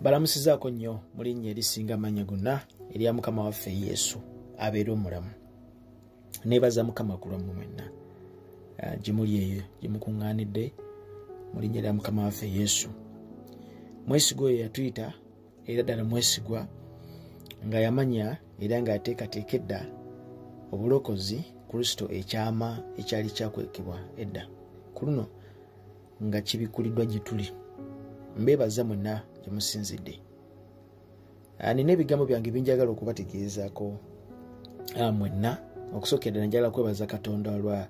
Balamusizaako nnyo mu linnya erisinga amannya gonna erya Mukama waffe Yesu abeera omulamu. Neebaza Mukama ku lwammwe mwenna gye muli eyo gye mukuŋŋaanidde mu linnya erya Mukama waffe Yesu. Mwesigwa oyo yatuyita era ddala mwesigwa nga yamanya era nga yateekateeka edda obulokozi Kristo ekyama ekyali kyakwekebwa edda ku luno nga kibikuliddwa gye tuli. Mbeebaza mwenna gye musinzidde. Nina ebigambo byange binjagala okubategeezaako mwenna. Okusookera njagala kwebaza Katonda olwa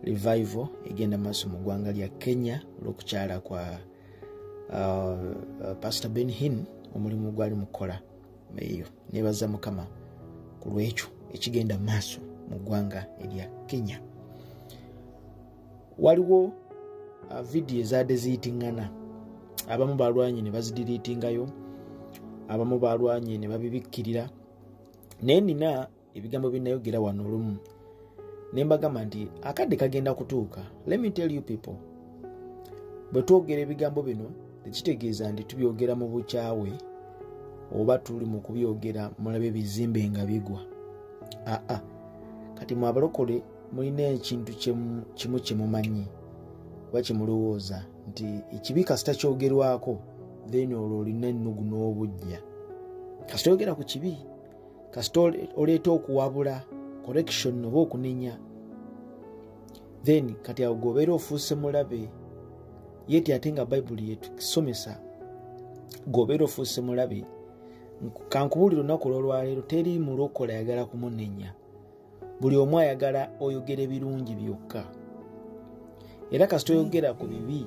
revival egenda maaso mu ggwanga lya Kenya olw'okukyala kwa Pastor Ben Hinn, omulimu gwali mukola eyo. Neebaza Mukama ku lw'ekyo ekigenda maaso mu ggwanga erya Kenya. Waliwo vidiyo ezaadde ziyitingana. Abamu balwanye ne bazidiriitingayo, abamu balwanye ne babibikkirira. Naye nina ebigambo bye nayogera wano olumu ne mbagamba nti akadde kagenda kutuuka. Let me tell you people, bwe twogera ebigambo bino tekitegeeza nti tubyogera mu bukyawe oba tuli mu kubyogera mulabe bizimbe nga bigwa. Kati mu abalokole mulina ekintu kimu kye mumanyi oba kye mulowooza nti ekibi kasita kyogerwako then olwo olina ennugu n'obujja. Kasita oyogera ku kibi, kasita oleeta okuwabula correction oba okunenya, then kati awo gobeera ofuuse mulabe. Yeti ate nga Bayibuli yetusomesa gobeera ofuuse mulabe. Kankubuulira olunaku olwaleero teri mulokola ayagala kumunenya. Buli omu ayagala oyogera ebirungi byokka. Era kasita oyogera ku bibi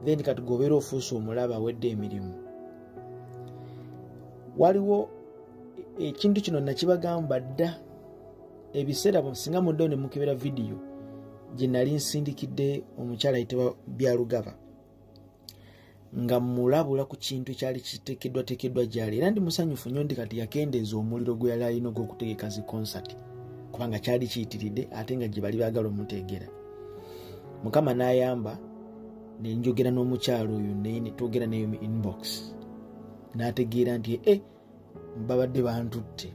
then kati gobeera ofuuse omulaba awedde emirimu. Waliwo ekintu kino nakibagamba dda ebiseera singa muddewo ne mukebera vidiyo gye nali nsindikidde omukyala ayitibwa Byalugaba nga mulabula ku kintu ekyali kiteekeddwa gyali. Era ndi musanyufu nnyo ndi kati yakendeeza omuliro gwe yali alina ogw'okutegeka zi konsati kubanga kyali kiyitiridde ate nga gye bali baagala omuteegera. Mukama n'ayamba ne njogera n'omukyalo oyo naye ne twogera naye mu inbox. N'ategeera nti babadde bantutte.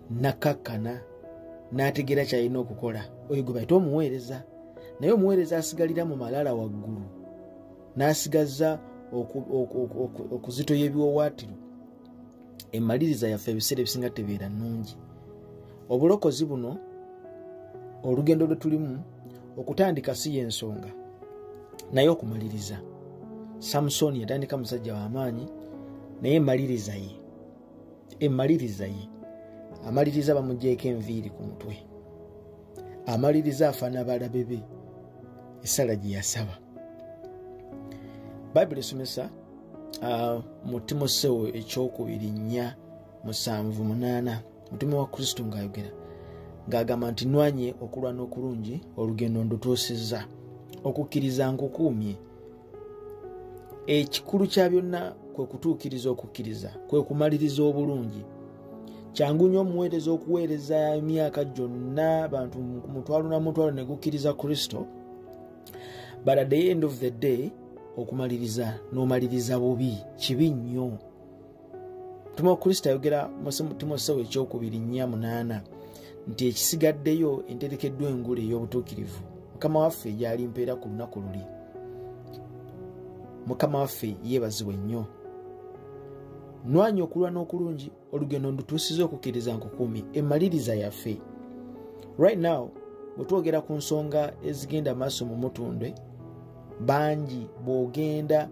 Nakakkana n'ategeera kyalina okukola. Oyo gwe bayita omuweereza. Naye omuweereza asigalira mu malala waggulu. N'asigazza okuzitoya ebiwoowaatiro. Emaliriza yaffe ebiseera ebisinga tebeera nnungi. Obulokozi buno olugendo lwe tulimu okutandika si y'ensonga naye okumaliriza. Samusoni yatandika musajja w'amaanyi naye emaliriza ye amaliriza bamugjeeko enviiri ku mutwe. Amaliriza afaana balabe be essala gye yasaba. Bayibuli esomesa mu Timoseewo ekyokubiri 4:7-8 mutume wa Kristo ng'ayogera ng'agamba nti nwanye okulwana okulungi olugendo ndutuusizza okukkiriza nkukuumye. Ekikulu kya byonna kwe kutuukiriza okukkiriza, kwe kumaliriza obulungi. Kyangu nnyo omuweereza okuweereza emyaka gyonna abantu mutwalo ne gukkiriza Kristo, but at the end of the day okumaliriza n'omaliriza bubi kibi nnyo. Mutume wa Kristo ayogera mu Timoseewo ekyokubiri 4:8 nti ekisigaddeyo enterekeddwa engule ey'obutuukirivu. Mukama waffe gy'ali mpeera ku lunaku luli. Mukama waffe yeebazibwe nnyo. Nwanye okulwana okulungi olugendo ndutuusiza okukkiriza nkukuumye. Emaliriza yaffe. Right now bwe twogera ku nsonga ezigenda maaso mu Mutundwe, bangi bw'ogenda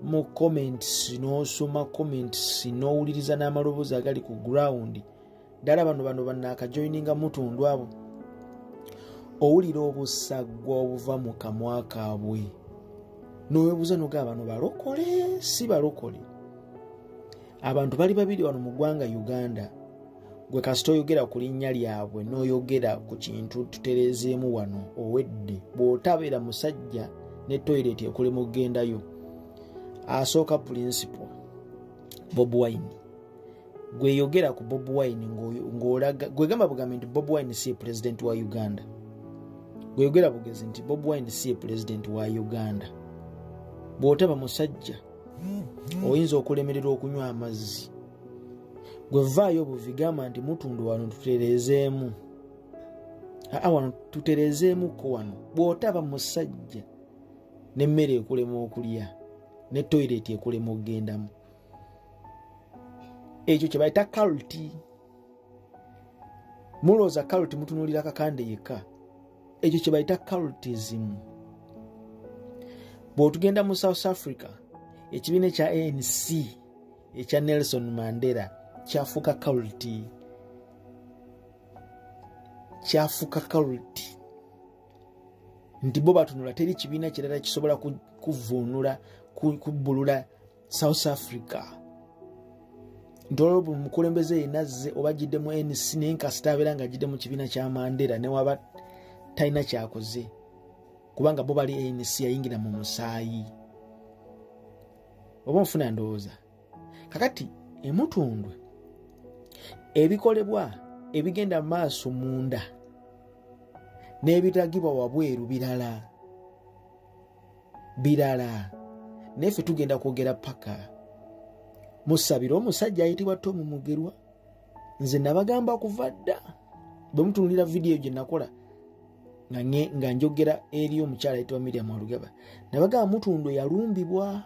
mu comments n'osoma comments n'owuliriza n'amaloboozi agali ku ground, ddala bano bannakajoyininga Mutundwe abo, owulira obusaggwa obuva mu kamwa kaabwe n'oweebuuza n'ogamba bano balokole si balokole. Abantu bali babiri wano mu ggwanga Uganda, gwe kasita oyogera ku linnya lyabwe n'oyogera ku kintu tutereezeemu wano owedde. Bw'otabeera musajja ne toilet ekulema okugendayo. Asooka principal Bob Wine. Gwe yogera ku Bob Wine ng'olaga gwe gamba bugambe nti Bob Wine si president wa Uganda. Gwe yogera bugezi nti Bob Wine si president wa Uganda. Bw'otaba musajja oyinza okulemererwa okunywa amazzi. Gwe vaayo buvigamba nti Mutundwe wano tutereezeemu. Wano tutereezeemuko wano. Bw'otaba musajja n'emmere ekulema okulya ne toilet ekulema okugendamu. Ekyo kye bayita kaloti. Mulooza kaloti mutunuulira kakande yekka. Ekyo kye bayita kalotism. Bw'otugenda mu South Africa, ekibiina ekya ANC ekya Nelson Mandela kyafuuka kaloti. Kyafuuka kaloti. Nti bo batunula teri kibiina kirala kisobola kuvuunula kubbulula South Africa. Ndolo mukulembeze yenazze oba jidde mu ANC n'enkasita abeera nga jidde mu kibiina kya Mandela ne waba talina kyakoze kubanga bo bali ANC yayingira mu musaayi. Oba nfuna ndowooza. Kakati Mutundwe ebikolebwa ebigenda maaso munda n'ebitagibwa wabweru birala nefe tugenda kwogera paka musabira omusajja ayitibwa Tom Mugerwa. Nze nabagamba kuva dda bwe mutunulira vidiyo gye nakola nga njogera eri omukyala ayitibwa Miriam Walugaba, nabagamba Mutundwe yalumbibwa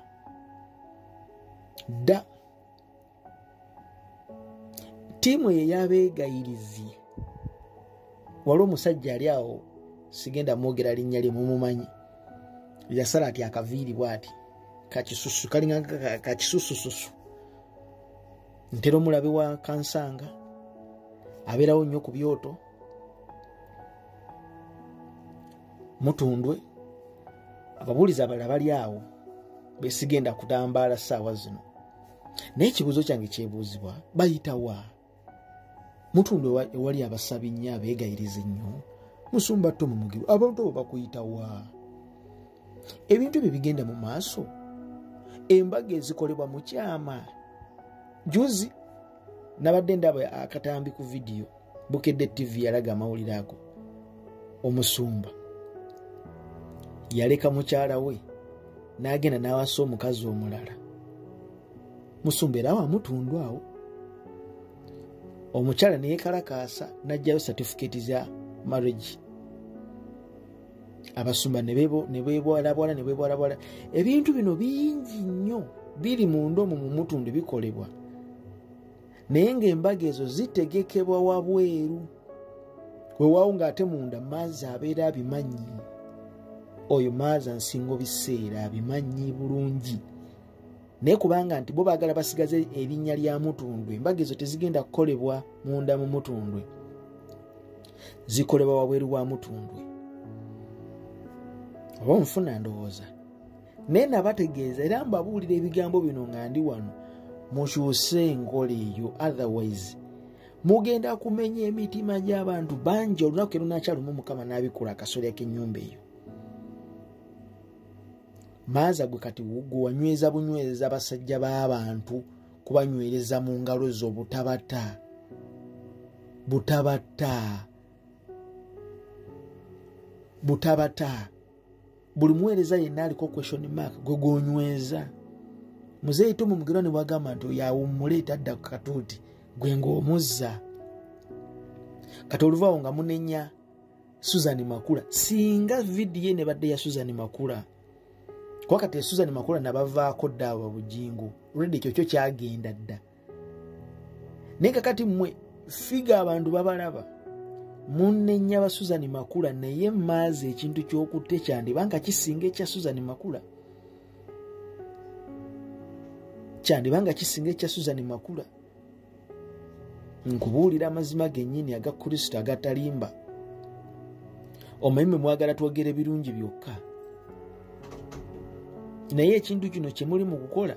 dda. Tiimu ye yabeegayirizi. Waliwo omusajja ali awo sigenda mwogera linnya lye mumumanyi, yasala ati akaviiri bw'ati kakisusu kalinga kakisusususu. Ntera omulabe wa Kansanga abeerawo nnyo ku byoto. Mutundwe ababuulizi abalala bali awo besigenda kutambaala ssaawa zino. Naye ekibuuzo kyange kyebuuzibwa, bayitawa Mutundwe ewali abasabi nnyo abeegayiriza ennyo, Musumba Tom Mugerwa, abantu abo bakuyitawa. Ebintu ebyo bigenda mu maaso, embaga ezikolebwa mu kyama. Juzi nabadde ndaba akatambi ku vidiyo, Bukedde TV yalaga amawulire ago. Omusumba yaleka mukyala we n'agenda n'awasa omukazi omulala. Musumba era wa Mutundwe awo. Omukyala ne yeekalakaasa n'ajjayo certificate za marriage. Abasumba ne beebwalabwala. Ebintu bino bingi nnyo biri mu ndomo mu Mutundwe bikolebwa. Naye ng'embaga ezo zitegekebwa wabweru. Weewaawo ng'ate munda maazi abeera abimanyi. Oyo maazi nsingo biseera abimanyi bulungi. Naye kubanga nti bo baagala basigaze erinnya lya Mutundwe, embaga ezo tezigenda kukolebwa munda mu Mutundwe. Zikolebwa wabweru wa Mutundwe. Oba nfuna ndowooza. Naye nabategeeza era mbabuulira ebigambo bino nga ndi wano. Mukyuse enkola eyo, otherwise mugenda kumenya emitima gy'abantu bangi. Olunaku erunakyalumu Mukama n'abikula akasolya k'ennyumba eyo. Maaza gwe kati gwe wanyweza bunyweza basajja b'abantu kubanywereza mu ngalo zo butabata. Buli muweereza yenna aliko question mark gwe gonyweza. Muzeeyi Tom Mugerwa ne bwagamba nti yawumuleeta adda ku katuuti gwe ng'omuzza. Kati oluvaawo nga munenya Susan Makula. Singa vidiyo ne badde ya Susan Makula. Kwa kati Susan Makula nabavaako ddawa bujingu. Already ekyo kyagenda dda. Naye kakati mmwe figa abantu babalaba. Munenya ba Susan Makula naye maazi ekintu ky'okutte kyandibanga kisinga ekya Susan Makula. Kyandibanga kisinga ekya Susan Makula. Nkubuulira amazima gennyini aga Kristo agatalimba. Omulimu mwagala twogere birungi byokka. Naye ekintu kino kye muli mu kukola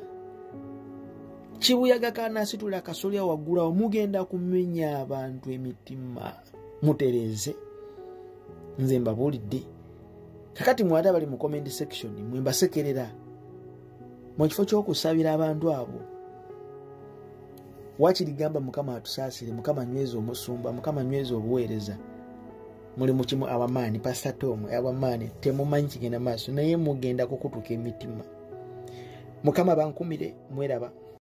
kibuyaga kanasitula akasolya waggulawo, mugenda kumenya abantu emitima. Mutereeze. Nze mbabuulidde. Kakati mwate bali mu comment section mwe mbasekerera. Mu kifo ky'okusabira abantu abo. Wakirigamba Mukama atusaasire, Mukama nyweza omusumba, Mukama nyweza obuweereza. Muli mu kimu abamaani Pastor Tom abamaani temumanyi kigenda maaso naye mugenda kukutuka emitima. Mukama bankumire mweraba.